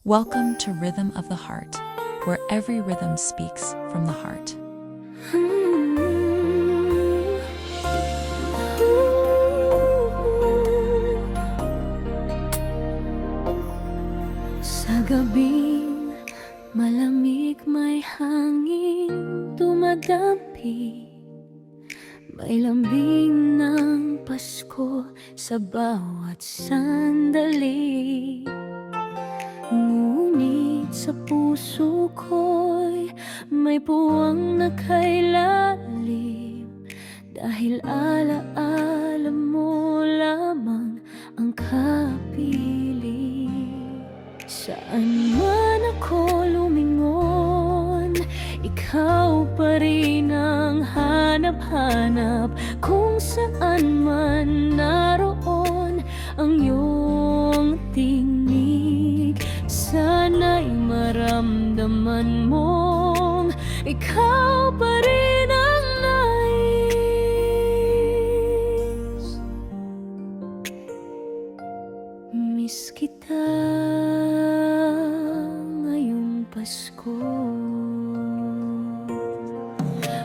Welcome to Rhythm of the Heart, where every rhythm speaks from the heart. Sa gabing malamig may hangin dumadampi, may lambing ng Pasko sa bawat sandali. Ngunit sa puso ko'y may puwang nakailalim, dahil alaala mo lamang ang kapiling. Saan man ako lumingon, ikaw pa rin ang hanap-hanap. Kung saan man naroon ang iyong tinig, sana'y maramdaman mong ikaw pa rin ang nais. Miss kita ngayong Pasko.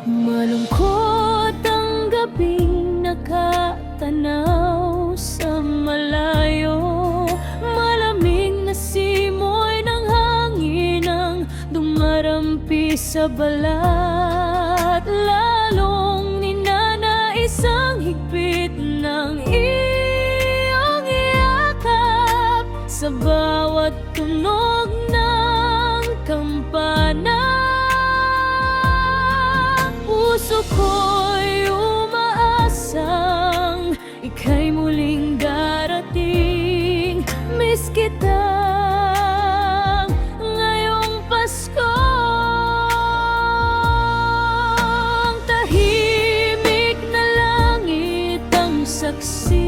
Malungkot ang gabing nakatanaw sa malayo, malamig na simoy ng hangin ang dumarampi sa balat. Lalong ninanais ang higpit ng iyong yakap sa bawat tunog ng kampana. Puso ko'y umaasang ika'y muling darating. Miss kita ngayong Pasko. Ang tahimik na langit ang saksi.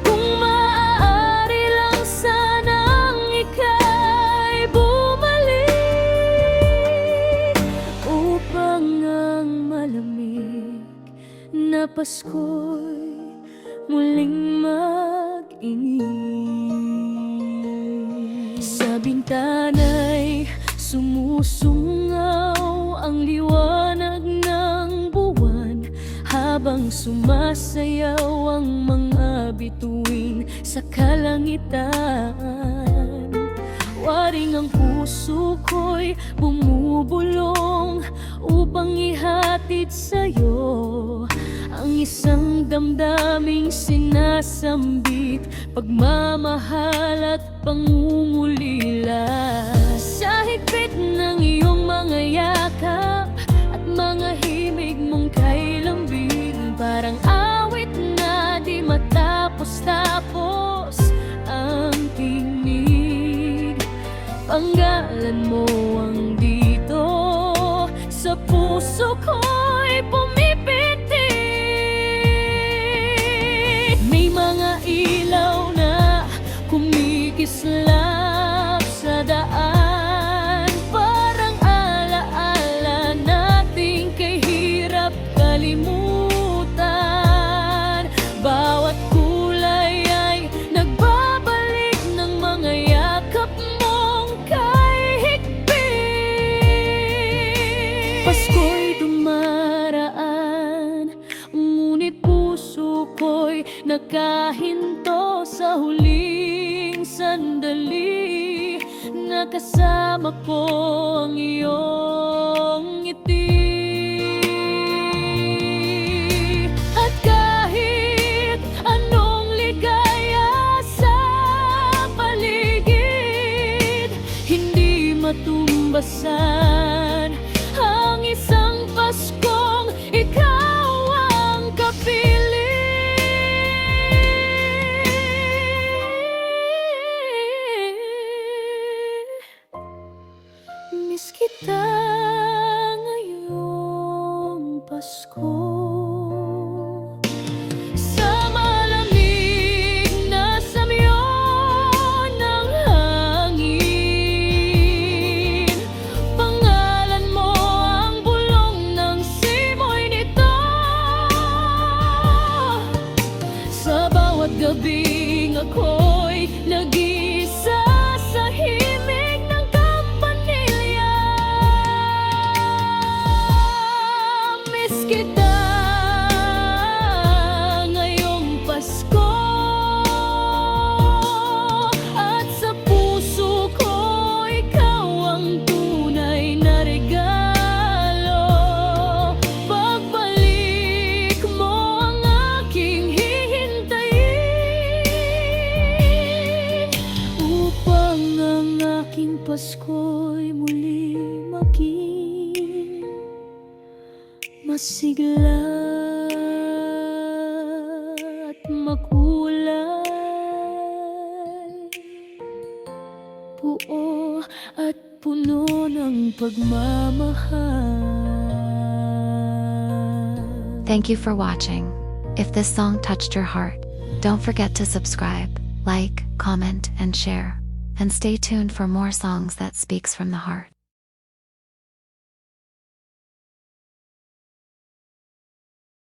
Kung maaari lang sanang ika'y bumalik, upang ang malamig na Pasko'y muling mag-ingin. Sa bintana'y sumusungaw ang liwanag ng buwan, habang sumasayaw ang mga bituin sa kalangitan. Waring ang puso ko'y bumubulong upang ihatid sa'yo ang isang damdaming sinasambit, pagmamahal at pangungulila. Sa higpit ng iyong mga yakap at mga himig mong kay lambing, parang awit na di matapos-tapos ang tinig. Panggalan mo ang dito sa puso ko'y pumipitik. May mga ilaw na kumikislap sa daan, parang alaala nating kay hirap kalimutan. Bawat kulay ay nagbabalik ng mga yakap mong kay higpit. Pasko'y dumaraan, ngunit puso ko'y nakahinto sa huling sandali. Nakasama ko ang iyong ngiti. At kahit anong ligaya sa paligid, hindi matumbasan ang isang Paskong ikaw ang kapiling. Miss kita ngayong Pasko. Sa malamig na samyon ng hangin, pangalan mo ang bulong ng simoy nito. Sa bawat gabing ako'y nag-iisip Pasko'y muli maging masigla at makulay, buo at puno ng pagmamahal. Thank you for watching. If this song touched your heart, don't forget to subscribe, like, comment, and share. And stay tuned for more songs that speaks from the heart.